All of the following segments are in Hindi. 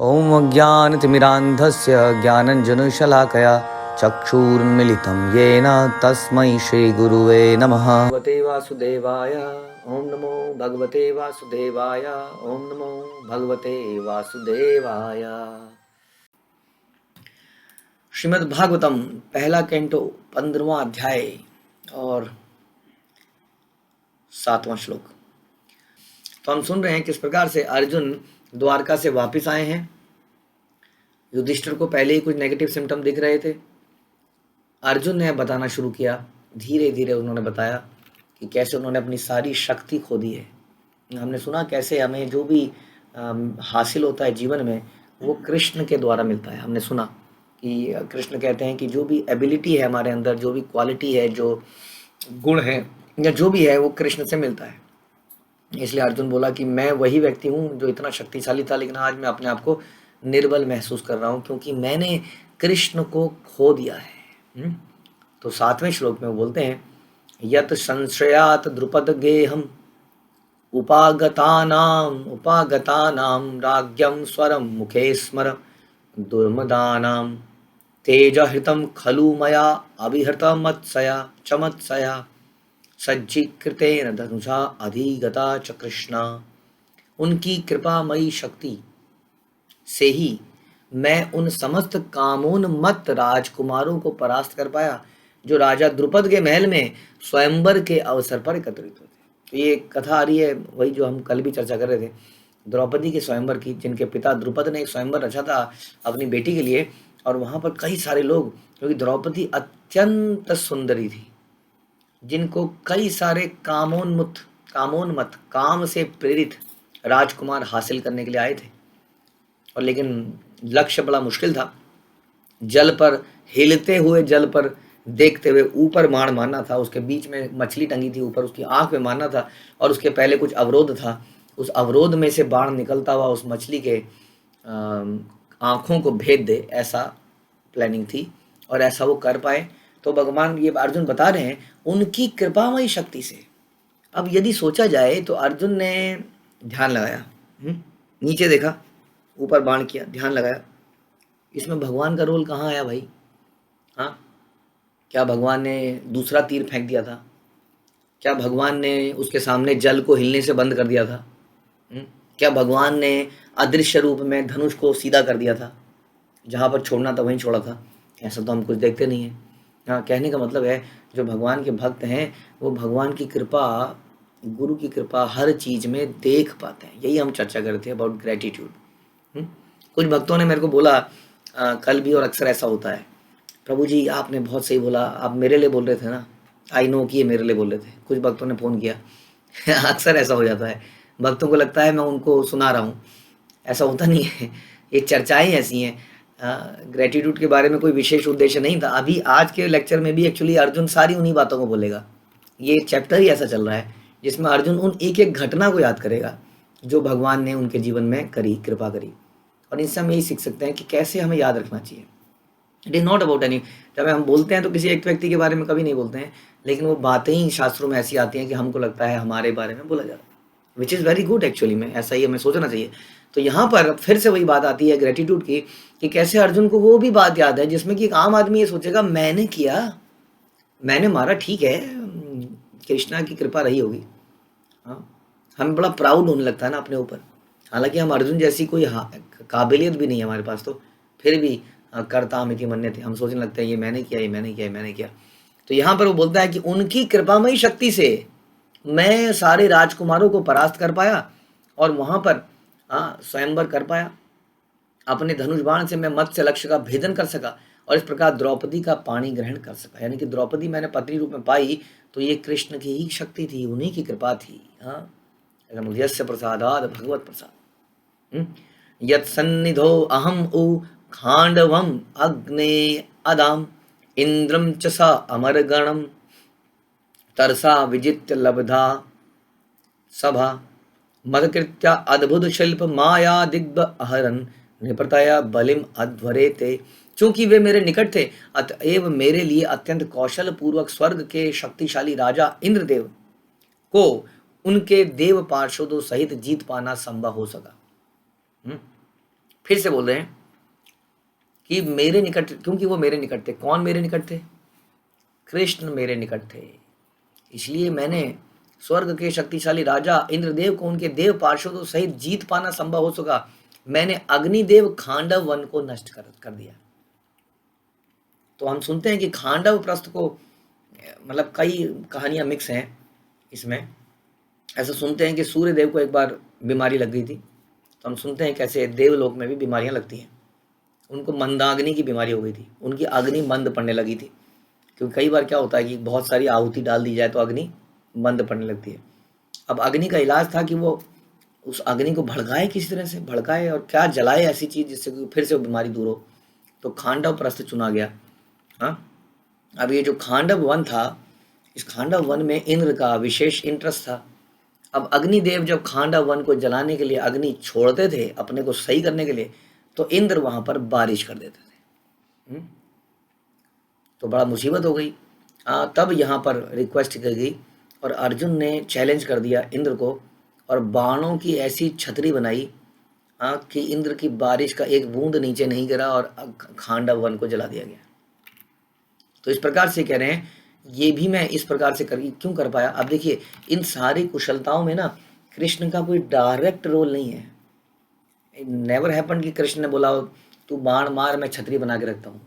ॐ अज्ञानतिमिरान्धस्य ज्ञानञ्जनशलाकया चक्षुरुन्मिलितं येन तस्मै श्रीगुरुवे नमः। भगवते वासुदेवाय ॐ नमो भगवते वासुदेवाय ॐ नमो भगवते वासुदेवाय। श्रीमद् भागवतम पहला कैंटो 15वां अध्याय और 7वां श्लोक। तो हम सुन रहे हैं किस प्रकार से अर्जुन द्वारका से वापस आए हैं। युधिष्ठिर को पहले ही कुछ नेगेटिव सिम्टम दिख रहे थे। अर्जुन ने बताना शुरू किया, धीरे धीरे उन्होंने बताया कि कैसे उन्होंने अपनी सारी शक्ति खो दी है। हमने सुना कैसे हमें जो भी हासिल होता है जीवन में वो कृष्ण के द्वारा मिलता है। हमने सुना कि कृष्ण कहते हैं कि जो भी एबिलिटी है हमारे अंदर, जो भी क्वालिटी है, जो गुण है या जो भी है वो कृष्ण से मिलता है। इसलिए अर्जुन बोला कि मैं वही व्यक्ति हूँ जो इतना शक्तिशाली था, लेकिन आज मैं अपने आप को निर्बल महसूस कर रहा हूँ क्योंकि मैंने कृष्ण को खो दिया है। तो 7वें श्लोक में वो बोलते हैं, यत संशयात द्रुपद गेहम उपागतानाम राज्ञम स्वरम मुखे स्मर दुर्मदानाम तेजहृतम खलु मया अभिहृतमत्सया चमत्सया सज्जीकृतेन धनुषा अधिगता च कृष्णा। उनकी कृपामयी शक्ति से ही मैं उन समस्त कामोन्मत्त राजकुमारों को परास्त कर पाया जो राजा द्रुपद के महल में स्वयंवर के अवसर पर एकत्रित हुए थे। तो ये कथा आ रही है वही जो हम कल भी चर्चा कर रहे थे, द्रौपदी के स्वयंवर की, जिनके पिता द्रुपद ने एक स्वयंवर रचा था अपनी बेटी के लिए। और वहाँ पर कई सारे लोग, क्योंकि द्रौपदी अत्यंत सुंदरी थी, जिनको कई सारे कामोन्मत्त काम से प्रेरित राजकुमार हासिल करने के लिए आए थे। और लेकिन लक्ष्य बड़ा मुश्किल था। जल पर, हिलते हुए जल पर देखते हुए ऊपर बाण मारना था। उसके बीच में मछली टंगी थी, ऊपर उसकी आंख में मारना था और उसके पहले कुछ अवरोध था। उस अवरोध में से बाण निकलता हुआ उस मछली के आंखों को भेद दे, ऐसा प्लानिंग थी और ऐसा वो कर पाए। तो भगवान, ये अर्जुन बता रहे हैं, उनकी कृपामयी शक्ति से। अब यदि सोचा जाए तो अर्जुन ने ध्यान लगाया, नीचे देखा, ऊपर बाण किया, ध्यान लगाया, इसमें भगवान का रोल कहाँ आया भाई? हाँ, क्या भगवान ने दूसरा तीर फेंक दिया था? क्या भगवान ने उसके सामने जल को हिलने से बंद कर दिया था? क्या भगवान ने अदृश्य रूप में धनुष को सीधा कर दिया था? जहाँ पर छोड़ना था वहीं छोड़ा था? ऐसा तो हम कुछ देखते नहीं है। हाँ, कहने का मतलब है जो भगवान के भक्त हैं वो भगवान की कृपा, गुरु की कृपा हर चीज़ में देख पाते हैं। यही हम चर्चा करते हैं अबाउट ग्रेटिट्यूड। कुछ भक्तों ने मेरे को बोला कल भी, और अक्सर ऐसा होता है, प्रभु जी आपने बहुत सही बोला, आप मेरे लिए बोल रहे थे ना। आई नो कि ये मेरे लिए बोल रहे थे। कुछ भक्तों ने फ़ोन किया अक्सर ऐसा हो जाता है, भक्तों को लगता है मैं उनको सुना रहा हूँ। ऐसा होता नहीं है, ये चर्चाएँ ऐसी हैं। ग्रेटिट्यूड के बारे में कोई विशेष उद्देश्य नहीं था। अभी आज के लेक्चर में भी एक्चुअली अर्जुन सारी उन्हीं बातों को बोलेगा। ये चैप्टर ही ऐसा चल रहा है जिसमें अर्जुन उन एक एक घटना को याद करेगा जो भगवान ने उनके जीवन में करी, कृपा करी। और इनसे हम यही सीख सकते हैं कि कैसे हमें याद रखना चाहिए। It is not about any, जब हम बोलते हैं तो किसी एक व्यक्ति के बारे में कभी नहीं बोलते हैं, लेकिन वो बातें ही शास्त्रों में ऐसी आती हैं कि हमको लगता है हमारे बारे में बोला जा रहा है, which is very good actually में, ऐसा ही हमें सोचना चाहिए। तो यहाँ पर फिर से वही बात आती है ग्रेटिट्यूड की, कि कैसे अर्जुन को वो भी बात याद है जिसमें कि एक आम आदमी ये सोचेगा मैंने किया, मैंने मारा, ठीक है, कृष्णा की कृपा रही होगी। हाँ, हमें बड़ा प्राउड होने लगता है ना अपने ऊपर, हालांकि हम अर्जुन जैसी कोई काबिलियत भी नहीं है हमारे पास, तो फिर भी करता मिति मन्यते, हम सोचने लगते हैं ये मैंने किया, ये मैंने किया, ये मैंने किया। तो यहाँ पर वो बोलता है कि उनकी कृपामयी शक्ति से मैं सारे राजकुमारों को परास्त कर पाया और वहाँ पर स्वयंवर कर पाया। अपने धनुष बाण से मैं मत्स्य लक्ष्य का भेदन कर सका और इस प्रकार द्रौपदी का पाणी ग्रहण कर सका। यानी कि द्रौपदी मैंने पत्नी रूप में पाई तो ये कृष्ण की ही शक्ति थी, उन्हीं की कृपा थी। यस्य प्रसादाद भगवत प्रसाद। यत् सन्निधो अहम उ खांडवम अग्ने अदाम इंद्रम च स अमरगणम तरसा विजित्य लब्धा सभा मदकृत्या अद्भुत शिल्प माया दिग्ध अहरन निपतया बलिम अध्वरे थे। चूंकि वे मेरे निकट थे अतएव मेरे लिए अत्यंत कौशल पूर्वक स्वर्ग के शक्तिशाली राजा इंद्रदेव को उनके देव पार्षदों सहित जीत पाना संभव हो सका। फिर से बोल रहे हैं कि मेरे निकट, क्योंकि वो मेरे निकट थे। कौन मेरे निकट थे? कृष्ण मेरे निकट थे। इसलिए मैंने स्वर्ग के शक्तिशाली राजा इंद्रदेव को उनके देव पार्षदों सहित जीत पाना संभव हो सका। मैंने अग्निदेव खांडव वन को नष्ट कर दिया। तो हम सुनते हैं कि खांडव प्रस्थ को, मतलब कई कहानियां मिक्स हैं इसमें। ऐसा सुनते हैं कि सूर्य देव को एक बार बीमारी लग गई थी। तो हम सुनते हैं कैसे देवलोक में भी बीमारियां लगती हैं। उनको मंदाग्नि की बीमारी हो गई थी, उनकी अग्नि मंद पड़ने लगी थी। क्योंकि कई बार क्या होता है कि बहुत सारी आहुति डाल दी जाए तो अग्नि मंद पड़ने लगती है। अब अग्नि का इलाज था कि वो उस अग्नि को भड़काए, किसी तरह से भड़काए और क्या जलाए ऐसी चीज जिससे कि फिर से वो बीमारी दूर हो। तो खांडव प्रस्थ चुना गया। हाँ, अब ये जो खांडव वन था, इस खांडव वन में इंद्र का विशेष इंटरेस्ट था। अब अग्निदेव जब खांडव वन को जलाने के लिए अग्नि छोड़ते थे अपने को सही करने के लिए, तो इंद्र वहां पर बारिश कर देते थे। तो बड़ा मुसीबत हो गई। तब यहाँ पर रिक्वेस्ट की गई और अर्जुन ने चैलेंज कर दिया इंद्र को और बाणों की ऐसी छतरी बनाई कि इंद्र की बारिश का एक बूंद नीचे नहीं गिरा और खांडव वन को जला दिया गया। तो इस प्रकार से कह रहे हैं, ये भी मैं इस प्रकार से क्यों कर पाया। अब देखिए, इन सारी कुशलताओं में ना कृष्ण का कोई डायरेक्ट रोल नहीं है। नेवर हैपन कि कृष्ण ने बोला तू बाण मार, मैं छतरी बना के रखता हूँ।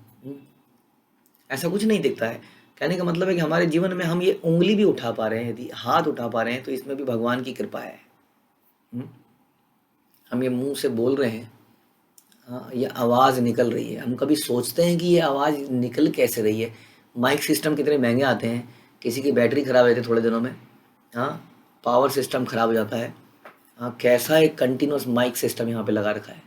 ऐसा कुछ नहीं दिखता है। कहने का मतलब है कि हमारे जीवन में हम ये उंगली भी उठा पा रहे हैं, यदि हाथ उठा पा रहे हैं, तो इसमें भी भगवान की कृपा है। हम ये मुंह से बोल रहे हैं, ये आवाज़ निकल रही है। हम कभी सोचते हैं कि ये आवाज़ निकल कैसे रही है। माइक सिस्टम कितने महंगे आते हैं, किसी की बैटरी ख़राब रहती है थोड़े दिनों में, पावर सिस्टम ख़राब हो जाता है। कैसा एक कंटिन्यूस माइक सिस्टम यहाँ पे लगा रखा है।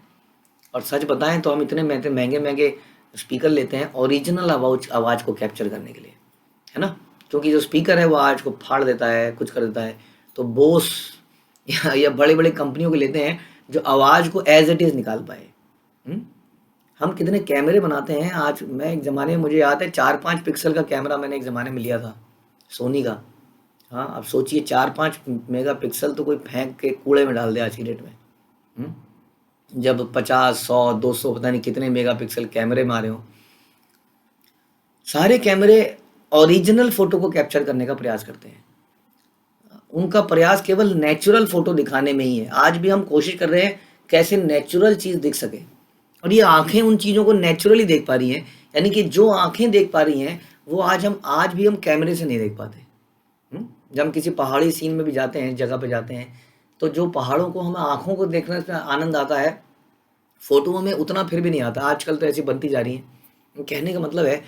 और सच बताएं तो हम इतने महंगे महंगे स्पीकर लेते हैं ओरिजिनल आवाज़ को कैप्चर करने के लिए, है ना। क्योंकि जो स्पीकर है वो आवाज़ को फाड़ देता है, कुछ कर देता है। तो बोस या बड़े बड़े कंपनियों के लेते हैं जो आवाज़ को एज इट इज़ निकाल पाए। हम कितने कैमरे बनाते हैं आज। मैं एक ज़माने में, मुझे याद है 4-5 पिक्सल का कैमरा मैंने एक ज़माने में लिया था, सोनी का। अब सोचिए 4-5 मेगापिक्सल तो कोई फेंक के कूड़े में डाल दे आज की डेट में। जब 50, 100, 200 पता नहीं कितने मेगापिक्सल कैमरे मारे हो। सारे कैमरे ओरिजिनल फोटो को कैप्चर करने का प्रयास करते हैं। उनका प्रयास केवल नेचुरल फोटो दिखाने में ही है। आज भी हम कोशिश कर रहे हैं कैसे नेचुरल चीज़ दिख सके, और ये आंखें उन चीज़ों को नेचुरली देख पा रही हैं। यानी कि जो आंखें देख पा रही हैं वो आज भी हम कैमरे से नहीं देख पाते। जब हम किसी पहाड़ी सीन में भी जाते हैं, जगह पे जाते हैं, तो जो पहाड़ों को हमें आंखों को देखने से आनंद आता है, फोटोओं में उतना फिर भी नहीं आता। आजकल तो ऐसी बनती जा रही है। कहने का मतलब है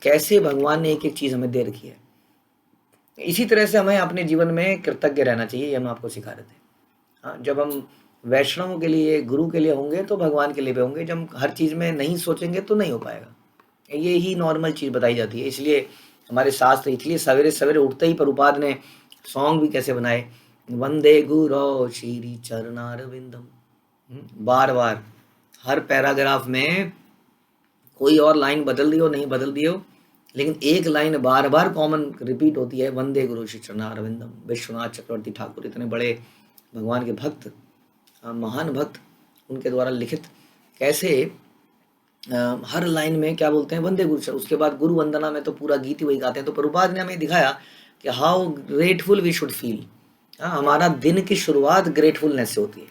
कैसे भगवान ने एक एक चीज़ हमें दे रखी है। इसी तरह से हमें अपने जीवन में कृतज्ञ रहना चाहिए। ये हम आपको सिखा रहे थे। जब हम वैष्णवों के लिए, गुरु के लिए होंगे तो भगवान के लिए भी होंगे। जब हर चीज़ में नहीं सोचेंगे तो नहीं हो पाएगा। ये ही नॉर्मल चीज़ बताई जाती है। इसलिए हमारे शास्त्र, इसलिए सवेरे सवेरे उठते ही प्रभुपाद ने सॉन्ग भी कैसे बनाए, वंदे गुरो श्री चरणारविंदम। बार बार हर पैराग्राफ में कोई और लाइन बदल दी हो, नहीं बदल दी हो, लेकिन एक लाइन बार बार कॉमन रिपीट होती है, वंदे गुरु श्री चरणारविंदम। विश्वनाथ चक्रवर्ती ठाकुर इतने बड़े भगवान के भक्त, महान भक्त, उनके द्वारा लिखित कैसे हर लाइन में क्या बोलते हैं, वंदे गुरु। उसके बाद गुरु वंदना में तो पूरा गीत ही वही गाते हैं। तो प्रभुपाद ने हमें दिखाया कि how grateful we should feel. हमारा दिन की शुरुआत ग्रेटफुलनेस से होती है,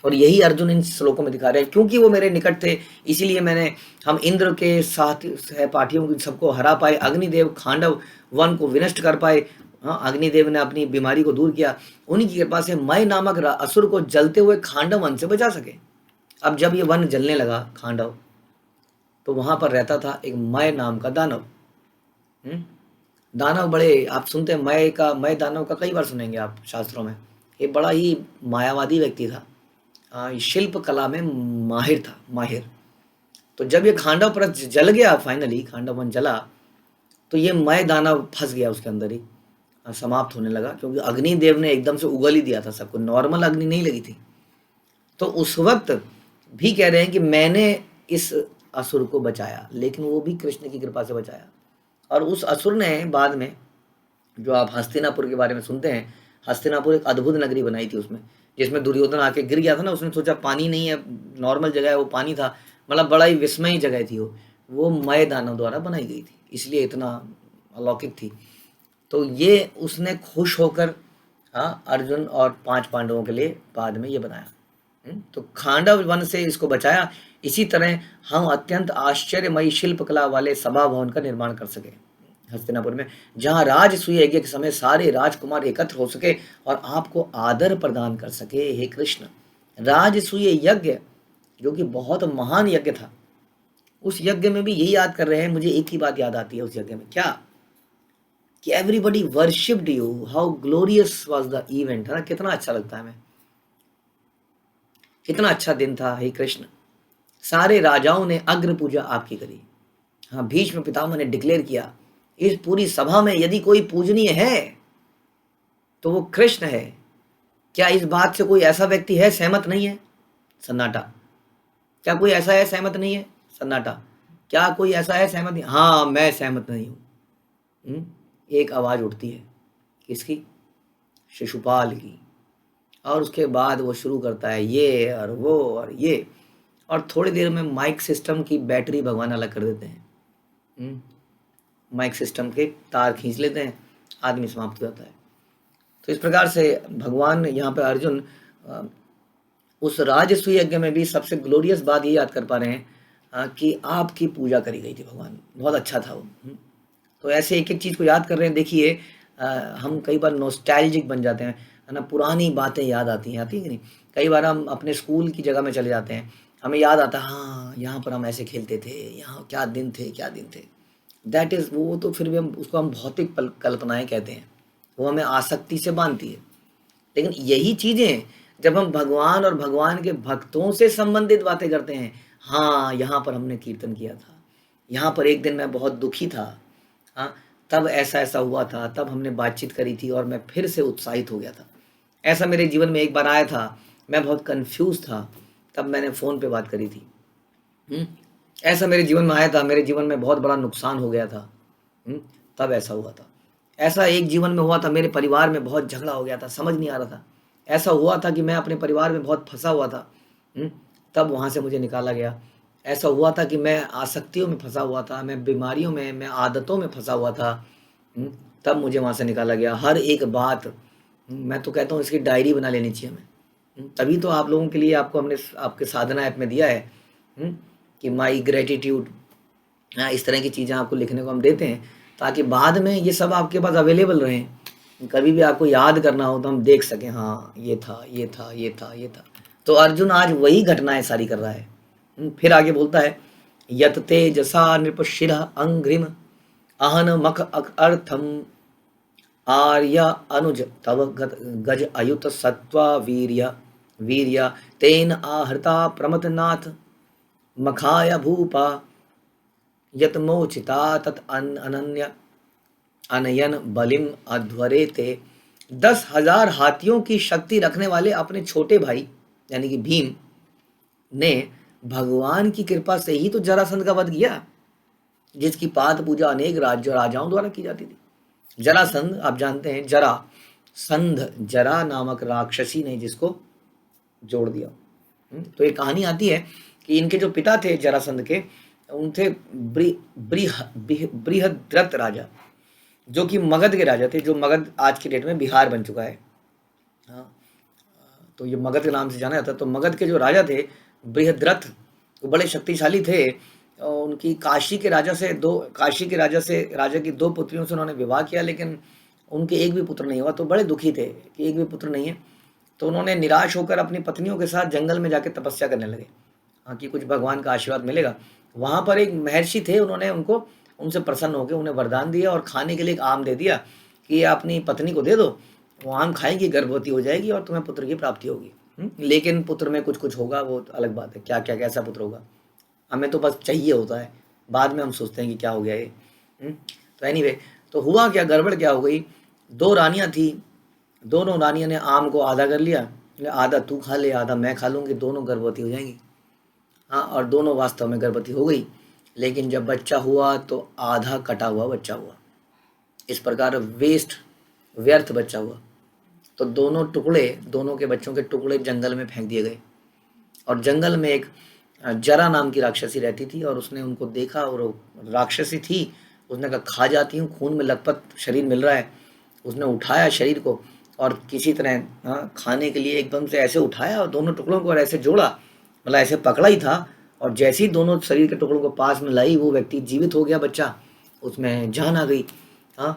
और यही अर्जुन इन श्लोकों में दिखा रहे हैं। क्योंकि वो मेरे निकट थे, इसीलिए हम इंद्र के साथ सहपाठियों की सबको हरा पाए, अग्निदेव खांडव वन को विनष्ट कर पाए। अग्निदेव ने अपनी बीमारी को दूर किया। उन्हीं की कृपा से मय नामक असुर को जलते हुए खांडव वन से बचा सके। अब जब ये वन जलने लगा खांडव, तो वहां पर रहता था एक मय नाम का दानव। दानव बड़े, आप सुनते हैं मय दानव का कई बार सुनेंगे आप शास्त्रों में। ये बड़ा ही मायावादी व्यक्ति था, शिल्प कला में माहिर। तो जब ये खांडव पर जल गया, फाइनली खांडव वन जला, तो ये मय दानव फंस गया उसके अंदर ही, समाप्त होने लगा। क्योंकि अग्निदेव ने एकदम से उगल ही दिया था सबको, नॉर्मल अग्नि नहीं लगी थी। तो उस वक्त भी कह रहे हैं कि मैंने इस असुर को बचाया, लेकिन वो भी कृष्ण की कृपा से बचाया। और उस असुर ने बाद में, जो आप हस्तिनापुर के बारे में सुनते हैं, हस्तिनापुर एक अद्भुत नगरी बनाई थी उसमें, जिसमें दुर्योधन आके गिर गया था ना, उसने सोचा पानी नहीं है, नॉर्मल जगह है, वो पानी था, मतलब बड़ा ही विस्मयी जगह थी वो मय दानव द्वारा बनाई गई थी, इसलिए इतना अलौकिक थी। तो ये उसने खुश होकर अर्जुन और 5 पांडवों के लिए बाद में ये बनाया। तो खांडव वन से इसको बचाया। इसी तरह हम अत्यंत आश्चर्यमयी शिल्पकला वाले सभा भवन का निर्माण कर सके हस्तिनापुर में, जहाँ राजसूय यज्ञ के समय सारे राजकुमार एकत्र हो सके और आपको आदर प्रदान कर सके। हे कृष्ण, राजसूय यज्ञ जो कि बहुत महान यज्ञ था, उस यज्ञ में भी यही याद कर रहे हैं। मुझे एक ही बात याद आती है उस यज्ञ में, क्या कि everybody worshipped you, how glorious was the event, है ना, कितना अच्छा लगता है हमें, कितना अच्छा दिन था। हे कृष्ण, सारे राजाओं ने अग्र पूजा आपकी करी। हाँ, भीष्म पितामह ने डिक्लेयर किया, इस पूरी सभा में यदि कोई पूजनीय है तो वो कृष्ण है। क्या इस बात से कोई ऐसा व्यक्ति है सहमत नहीं है? सन्नाटा। क्या कोई ऐसा है सहमत नहीं है? सन्नाटा। क्या कोई ऐसा है सहमत नहीं? हाँ, मैं सहमत नहीं हूं। एक आवाज उठती है, किसकी? शिशुपाल की। और उसके बाद वो शुरू करता है ये और वो और ये, और थोड़ी देर में माइक सिस्टम की बैटरी भगवान अलग कर देते हैं। माइक सिस्टम के तार खींच लेते हैं, आदमी समाप्त हो जाता है। तो इस प्रकार से भगवान यहाँ पे अर्जुन उस राजसूय यज्ञ में भी सबसे ग्लोरियस बात ये याद कर पा रहे हैं कि आपकी पूजा करी गई थी भगवान, बहुत अच्छा था वो। तो ऐसे एक एक चीज़ को याद कर रहे हैं। देखिए, हम कई बार नॉस्टैल्जिक बन जाते हैं, है ना, पुरानी बातें याद आती हैं कि नहीं। कई बार हम अपने स्कूल की जगह में चले जाते हैं, हमें याद आता है, हाँ यहाँ पर हम ऐसे खेलते थे, यहाँ क्या दिन थे, क्या दिन थे। दैट इज़ वो, तो फिर भी हम उसको हम भौतिक कल्पनाएं कहते हैं, वो हमें आसक्ति से बांधती है। लेकिन यही चीज़ें जब हम भगवान और भगवान के भक्तों से संबंधित बातें करते हैं, हाँ यहाँ पर हमने कीर्तन किया था, यहाँ पर एक दिन मैं बहुत दुखी था, हाँ तब ऐसा ऐसा हुआ था, तब हमने बातचीत करी थी और मैं फिर से उत्साहित हो गया था। ऐसा मेरे जीवन में एक बार आया था, मैं बहुत कंफ्यूज था, तब मैंने फ़ोन पे बात करी थी। ऐसा मेरे जीवन में आया था, मेरे जीवन में बहुत बड़ा नुकसान हो गया था, तब ऐसा हुआ था। ऐसा एक जीवन में हुआ था, मेरे परिवार में बहुत झगड़ा हो गया था, समझ नहीं आ रहा था। ऐसा हुआ था कि मैं अपने परिवार में बहुत फंसा हुआ था, तब वहाँ से मुझे निकाला गया। ऐसा हुआ था कि मैं आसक्तियों में फंसा हुआ था, मैं बीमारियों में, मैं आदतों में फंसा हुआ था, तब मुझे वहाँ से निकाला गया। हर एक बात, मैं तो कहता हूँ इसकी डायरी बना लेनी चाहिए हमें। तभी तो आप लोगों के लिए आपको हमने आपके साधना ऐप में दिया है कि माई ग्रेटिट्यूड, इस तरह की चीज़ें आपको लिखने को हम देते हैं, ताकि बाद में ये सब आपके पास अवेलेबल रहें। कभी भी आपको याद करना हो तो हम देख सकें, हाँ ये था, ये था, ये था, ये था। तो अर्जुन आज वही घटनाएं सारी कर रहा है। फिर आगे बोलता है, यत तेजसा नृपशिर अंघ्रिम अहन मख अर्थम आर्य अनुज तव गज अयुत सत्वा वीर्य वीर्य तेन आहृता प्रमथनाथ मखाय भूपा यत मोचिता तत् अनन्य अनयन बलिम अध्वरेते। 10,000 हाथियों की शक्ति रखने वाले अपने छोटे भाई यानी कि भीम ने भगवान की कृपा से ही तो जरासंध का वध किया, जिसकी पाद पूजा अनेक राजाओं द्वारा की जाती थी। जरासंध आप जानते हैं, जरा संध, जरा नामक राक्षसी ने जिसको जोड़ दिया। तो एक कहानी आती है कि इनके जो पिता थे जरासंध के, उनसे बृहद्रथ राजा, जो कि मगध के राजा थे, जो मगध आज की डेट में बिहार बन चुका है। हाँ, तो ये मगध के नाम से जाना जाता है। तो मगध के जो राजा थे बृहद्रथ, वो बड़े शक्तिशाली थे। उनकी काशी के राजा की 2 पुत्रियों से उन्होंने विवाह किया, लेकिन उनके एक भी पुत्र नहीं हुआ। तो बड़े दुखी थे कि एक भी पुत्र नहीं है। तो उन्होंने निराश होकर अपनी पत्नियों के साथ जंगल में जाकर तपस्या करने लगे, हाँ कि कुछ भगवान का आशीर्वाद मिलेगा। वहाँ पर एक महर्षि थे, उन्होंने उनसे प्रसन्न होकर उन्हें वरदान दिया और खाने के लिए एक आम दे दिया कि ये अपनी पत्नी को दे दो, वो आम खाएगी, गर्भवती हो जाएगी और तुम्हें पुत्र की प्राप्ति होगी। लेकिन पुत्र में कुछ कुछ होगा, वो अलग बात है, क्या क्या कैसा पुत्र होगा, हमें तो बस चाहिए होता है, बाद में हम सोचते हैं कि क्या हो गया ये। तो एनीवे, तो हुआ क्या, गड़बड़ क्या हो गई। 2 रानियां थी, दोनों रानियों ने आम को आधा कर लिया, आधा तू खा ले, आधा मैं खा लूँगी, दोनों गर्भवती हो जाएंगी। हाँ, और दोनों वास्तव में गर्भवती हो गई। लेकिन जब बच्चा हुआ तो आधा कटा हुआ बच्चा हुआ। इस प्रकार व्यर्थ बच्चा हुआ। तो दोनों के बच्चों के टुकड़े जंगल में फेंक दिए गए। और जंगल में एक जरा नाम की राक्षसी रहती थी और उसने उनको देखा और वो राक्षसी थी। उसने कहा खा जाती हूँ, खून में लथपथ शरीर मिल रहा है। उसने उठाया शरीर को और किसी तरह खाने के लिए एकदम से ऐसे उठाया और दोनों टुकड़ों को और ऐसे जोड़ा, मतलब ऐसे पकड़ा ही था। और जैसे ही दोनों शरीर के टुकड़ों को पास में लाई, वो व्यक्ति जीवित हो गया, बच्चा, उसमें जान आ गई। हाँ,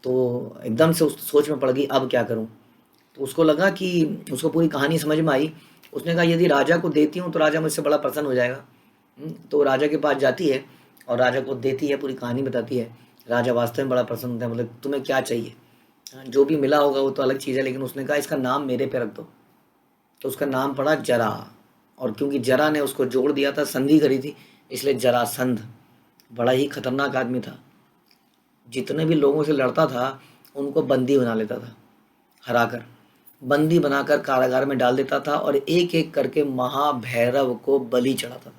तो एकदम से उस सोच में पड़ गई अब क्या करूँ। तो उसको लगा कि उसको पूरी कहानी समझ में आई। उसने कहा यदि राजा को देती हूँ तो राजा मुझसे बड़ा प्रसन्न हो जाएगा। तो राजा के पास जाती है और राजा को देती है, पूरी कहानी बताती है। राजा वास्तव में बड़ा प्रसन्न होता है, मतलब तुम्हें क्या चाहिए, जो भी मिला होगा वो तो अलग चीज़ है, लेकिन उसने कहा इसका नाम मेरे पे रख दो। तो उसका नाम पड़ा जरा। और क्योंकि जरा ने उसको जोड़ दिया था, संधि करी थी, इसलिए जरासंध। बड़ा ही खतरनाक आदमी था। जितने भी लोगों से लड़ता था उनको बंदी बना लेता था, हराकर बंदी बनाकर कारागार में डाल देता था और एक एक करके महाभैरव को बलि चढ़ाता था।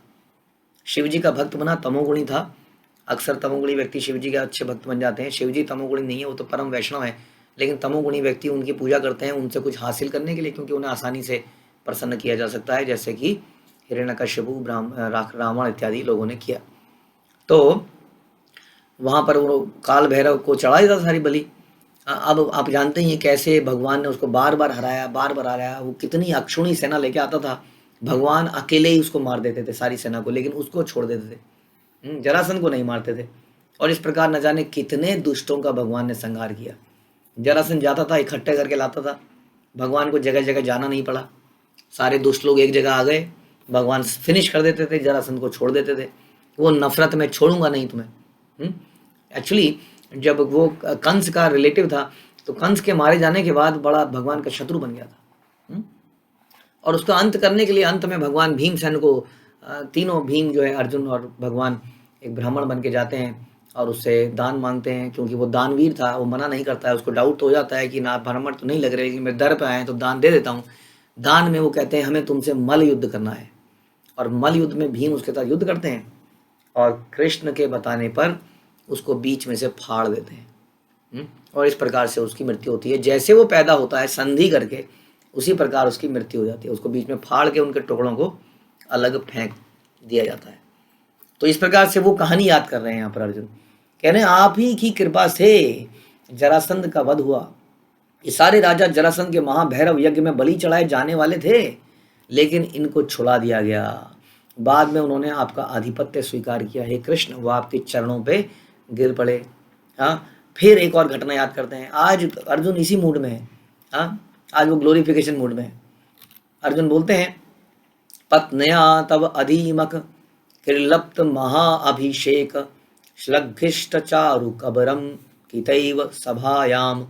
शिव जी का भक्त बना, तमोगुणी था। अक्सर तमोगुणी व्यक्ति शिव जी के अच्छे भक्त बन जाते हैं। शिव जी तमोगुणी नहीं है, वो तो परम वैष्णव है, लेकिन तमोगुणी व्यक्ति उनकी पूजा करते हैं उनसे कुछ हासिल करने के लिए, क्योंकि उन्हें आसानी से प्रसन्न किया जा सकता है, जैसे कि हिरण्यकश्यपु, रावण इत्यादि लोगों ने किया। तो वहाँ पर वो काल भैरव को चढ़ा देता सारी बलि। अब आप जानते ही हैं कैसे भगवान ने उसको बार बार हराया, बार बार हराया। वो कितनी अक्षुणी सेना लेके आता था, भगवान अकेले ही उसको मार देते थे सारी सेना को, लेकिन उसको छोड़ देते थे, जरासंध को नहीं मारते थे। और इस प्रकार न जाने कितने दुष्टों का भगवान ने संहार किया। जरासंध जाता था, इकट्ठे करके लाता था, भगवान को जगह जगह जाना नहीं पड़ा। सारे दुष्ट लोग एक जगह आ गए, भगवान फिनिश कर देते थे, जरासंध को छोड़ देते थे। वो नफरत में छोड़ूंगा नहीं तुम्हें। एक्चुअली जब वो कंस का रिलेटिव था, तो कंस के मारे जाने के बाद बड़ा भगवान का शत्रु बन गया था। और उसका अंत करने के लिए अंत में भगवान भीमसेन को तीनों, भीम जो है, अर्जुन और भगवान, एक ब्राह्मण बन के जाते हैं और उससे दान मांगते हैं, क्योंकि वो दानवीर था, वो मना नहीं करता है। उसको डाउट तो हो जाता है कि ना ब्राह्मण तो नहीं लग रहे, लेकिन मेरे दर पे आए हैं तो दान दे देता हूँ। दान में वो कहते हैं हमें तुमसे मल युद्ध करना है, और मल युद्ध में भीम उसके साथ युद्ध करते हैं और कृष्ण के बताने पर उसको बीच में से फाड़ देते हैं। और इस प्रकार से उसकी मृत्यु होती है। जैसे वो पैदा होता है संधि करके, उसी प्रकार उसकी मृत्यु हो जाती है। उसको बीच में फाड़ के उनके टुकड़ों को अलग फेंक दिया जाता है। तो इस प्रकार से वो कहानी याद कर रहे हैं यहाँ पर अर्जुन, कह रहे हैं आप ही की कृपा से जरासंध का वध हुआ। ये सारे राजा जरासंध के महाभैरव यज्ञ में बलि चढ़ाए जाने वाले थे, लेकिन इनको छुड़ा दिया गया। बाद में उन्होंने आपका आधिपत्य स्वीकार किया। हे कृष्ण, वो आपके चरणों पे गिर पड़े। हाँ, फिर एक और घटना याद करते हैं। आज अर्जुन इसी मूड में है। हाँ, आज वो ग्लोरिफिकेशन मूड में है। अर्जुन बोलते हैं पत्न्या तव अधीमक किर्लप्त महाअभिषेक श्लघिष्ट चारु कबरम कितैव सभायाम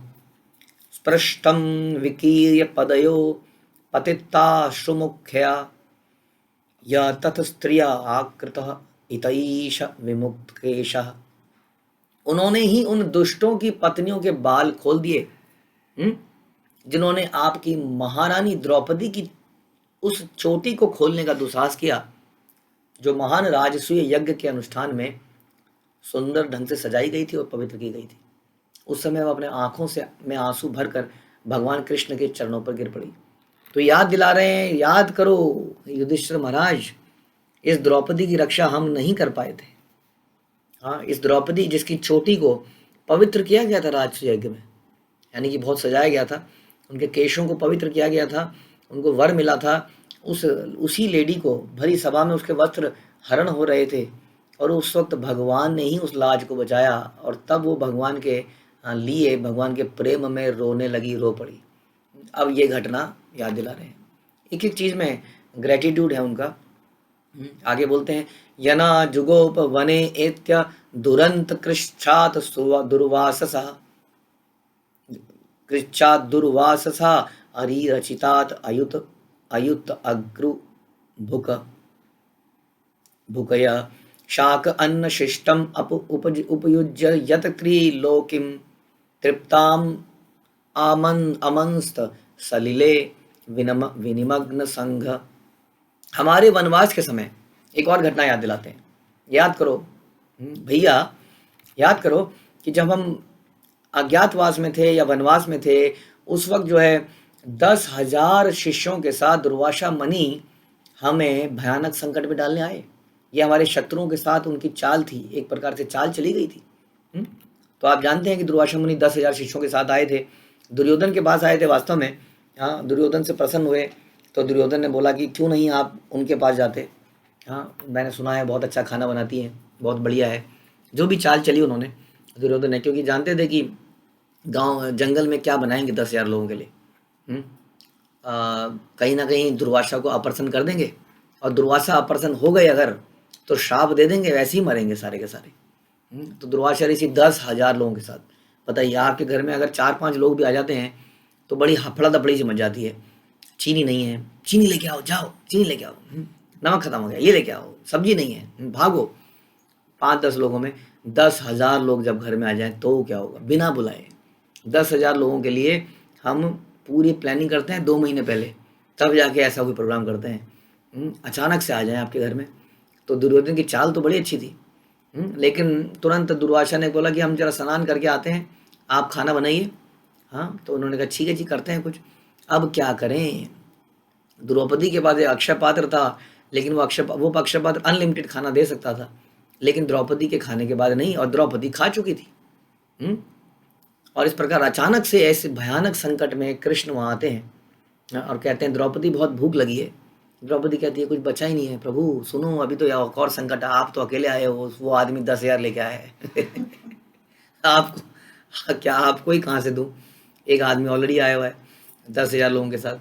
स्पृष्टम विकीर्य पदयो पतिताश्रुमुख्या य तत् स्त्रिया आकृतः इतैष विमुक्तकेशः। उन्होंने ही उन दुष्टों की पत्नियों के बाल खोल दिए, जिन्होंने आपकी महारानी द्रौपदी की उस चोटी को खोलने का दुस्साहस किया, जो महान राजसूय यज्ञ के अनुष्ठान में सुंदर ढंग से सजाई गई थी और पवित्र की गई थी। उस समय वह अपने आंखों से में आंसू भरकर भगवान कृष्ण के चरणों पर गिर पड़ी। तो याद दिला रहे हैं, याद करो युधिष्ठिर महाराज, इस द्रौपदी की रक्षा हम नहीं कर पाए थे। हाँ, इस द्रौपदी जिसकी चोटी को पवित्र किया गया था राजसूय यज्ञ में, यानी कि बहुत सजाया गया था, उनके केशों को पवित्र किया गया था, उनको वर मिला था, उसी लेडी को भरी सभा में उसके वस्त्र हरण हो रहे थे, और उस वक्त भगवान ने ही उस लाज को बचाया। और तब वो भगवान के लिए, भगवान के प्रेम में रोने लगी, रो पड़ी। अब ये घटना याद दिला रहे हैं। एक एक चीज़ में ग्रेटिट्यूड है उनका। आगे बोलते हैं यना जुगोप वने एत्य दुरंत कृच्छात दुर्वाससा कृच्छात दुर्वाससा हरि रचितात अयुत अयुत अग्रु भुक भुकय शाक अन्न शिष्टम उपयुज्य यत क्रीलोकिम तृप्ताम अमंस्त सलिले विनिमग्न संघ। हमारे वनवास के समय एक और घटना याद दिलाते हैं। याद करो भैया, याद करो कि जब हम अज्ञातवास में थे या वनवास में थे, उस वक्त जो है 10,000 शिष्यों के साथ दुर्वासा मुनि हमें भयानक संकट में डालने आए। ये हमारे शत्रुओं के साथ उनकी चाल थी, एक प्रकार से चाल चली गई थी। तो आप जानते हैं कि दुर्वासा मुनि 10,000 शिष्यों के साथ आए थे, दुर्योधन के पास आए थे वास्तव में। हाँ, दुर्योधन से प्रसन्न हुए तो दुर्योधन ने बोला कि क्यों नहीं आप उनके पास जाते। हाँ, मैंने सुना है बहुत अच्छा खाना बनाती हैं, बहुत बढ़िया है। जो भी चाल चली उन्होंने, दुर्योधन ने, क्योंकि जानते थे कि गांव जंगल में क्या बनाएंगे 10,000 लोगों के लिए। कहीं ना कहीं दुर्वासा को अप्रसन्न कर देंगे, और दुर्वासा अप्रसन्न हो गए अगर तो श्राप दे देंगे, वैसे ही मरेंगे सारे के सारे। तो दुर्वासा ऋषि 10,000 लोगों के साथ, बताइए आपके घर में अगर 4-5 लोग भी आ जाते हैं तो बड़ी हफड़ा दफड़ी सी मच जाती है। चीनी नहीं है, चीनी लेके आओ, जाओ चीनी लेके आओ, नमक खत्म हो गया, ये लेके आओ, सब्जी नहीं है, भागो। 5-10 लोगों में 10,000 लोग जब घर में आ जाएं तो क्या होगा, बिना बुलाए 10,000 लोगों के लिए हम पूरी प्लानिंग करते हैं 2 महीने पहले, तब जाके ऐसा कोई प्रोग्राम करते हैं। अचानक से आ जाएं आपके घर में। तो दुर्योधन की चाल तो बड़ी अच्छी थी, लेकिन तुरंत दुर्वासा ने बोला कि हम जरा स्नान करके आते हैं, आप खाना बनाइए। हाँ, तो उन्होंने कहा ठीक है जी, करते हैं कुछ। अब क्या करें, द्रौपदी के पास एक अक्षय पात्र था, लेकिन वो अक्षय पात्र अनलिमिटेड खाना दे सकता था, लेकिन द्रौपदी के खाने के बाद नहीं, और द्रौपदी खा चुकी थी। और इस प्रकार अचानक से ऐसे भयानक संकट में कृष्ण वहाँ आते हैं और कहते हैं द्रौपदी बहुत भूख लगी है। द्रौपदी कहती है कुछ बचा ही नहीं है प्रभु, सुनो अभी तो एक और संकट है, आप तो अकेले आए हो, वो आदमी 10,000 लेके आया है आपको क्या, आपको ही कहाँ से दूँ, एक आदमी ऑलरेडी आया हुआ है 10,000 लोगों के साथ।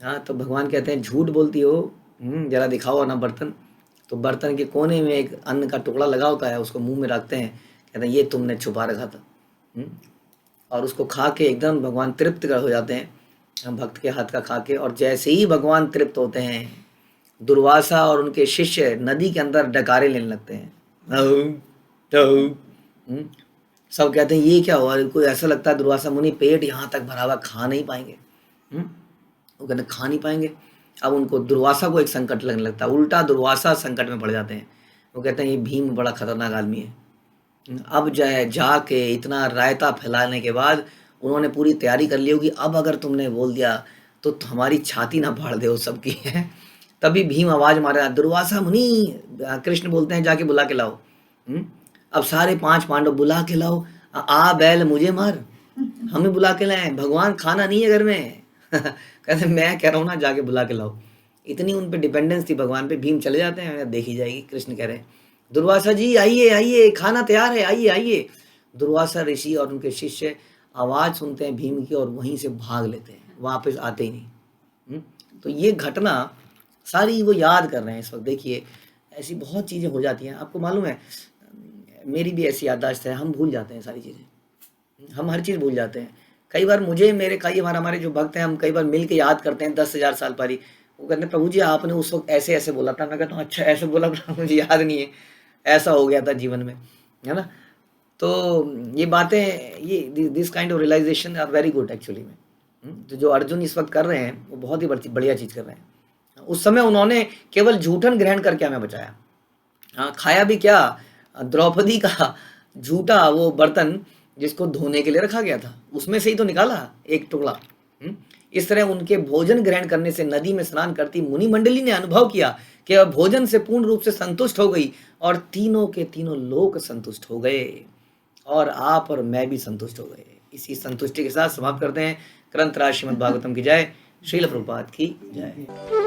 हाँ, तो भगवान कहते हैं झूठ बोलती हो, जरा दिखाओ ना बर्तन। तो बर्तन के कोने में एक अन्न का टुकड़ा लगा होता है, उसको मुंह में रखते हैं, कहते हैं ये तुमने छुपा रखा था। और उसको खा के एकदम भगवान तृप्त हो जाते हैं भक्त के हाथ का खा के। और जैसे ही भगवान तृप्त होते हैं, दुर्वासा और उनके शिष्य नदी के अंदर डकारे लेने लगते हैं। सब कहते हैं ये क्या हुआ, कोई ऐसा लगता है दुर्वासा मुनि पेट यहाँ तक भरा हुआ, खा नहीं पाएंगे। वो कहते खा नहीं पाएंगे। अब उनको दुर्वासा को एक संकट लगने लगता है, उल्टा दुर्वासा संकट में पड़ जाते हैं। वो कहते हैं ये भीम बड़ा खतरनाक आदमी है। अब जाके इतना रायता फैलाने के बाद उन्होंने पूरी तैयारी कर ली होगी, अब अगर तुमने बोल दिया तो हमारी छाती ना फाड़ दे सबकी है। तभी भीम आवाज मारा, दुर्वासा मुनि, कृष्ण बोलते हैं जाके बुला के लाओ। अब सारे 5 पांडव बुला के लाओ, आ बैल मुझे मार, हमें बुला के लाए, भगवान खाना नहीं है घर में कहते मैं कह रहा हूँ ना जाके बुला के लाओ। इतनी उन पे डिपेंडेंस थी भगवान पे। भीम चले जाते हैं, देखी जाएगी, कृष्ण कह रहे हैं दुर्वासा जी आइए आइए, खाना तैयार है, आइए आइए। दुर्वासा ऋषि और उनके शिष्य आवाज सुनते हैं भीम की और वहीं से भाग लेते हैं, वापस आते ही नहीं। तो ये घटना सारी वो याद कर रहे हैं इस वक्त। देखिए ऐसी बहुत चीजें हो जाती हैं, आपको मालूम है मेरी भी ऐसी याददाश्त है, हम भूल जाते हैं सारी चीजें, हम हर चीज भूल जाते हैं। कई बार मुझे मेरे कई बार हमारे जो भक्त हैं, हम कई बार मिल के याद करते हैं 10,000 साल पहले। वो कहते हैं प्रभु जी आपने उस वक्त ऐसे ऐसे बोला था। मैं कहता हूँ अच्छा ऐसे बोला था, मुझे याद नहीं है, ऐसा हो गया था जीवन में, है ना। तो ये बातें, ये this kind of realisation are very good actually में। तो जो अर्जुन इस वक्त कर रहे हैं वो बहुत ही बढ़िया चीज़ कर रहे हैं। उस समय उन्होंने केवल झूठन ग्रहण करके हमें बचाया। हाँ, खाया भी क्या, द्रौपदी का झूठा वो बर्तन जिसको धोने के लिए रखा गया था, उसमें से ही तो निकाला एक टुकड़ा। इस तरह उनके भोजन ग्रहण करने से नदी में स्नान करती मुनि मंडली ने अनुभव किया कि अब भोजन से पूर्ण रूप से संतुष्ट हो गई, और तीनों के तीनों लोग संतुष्ट हो गए, और आप और मैं भी संतुष्ट हो गए। इसी संतुष्टि के साथ समाप्त करते हैं। ग्रंथ राज श्रीमद् भागवतम की जय, श्रील प्रभुपाद की जय।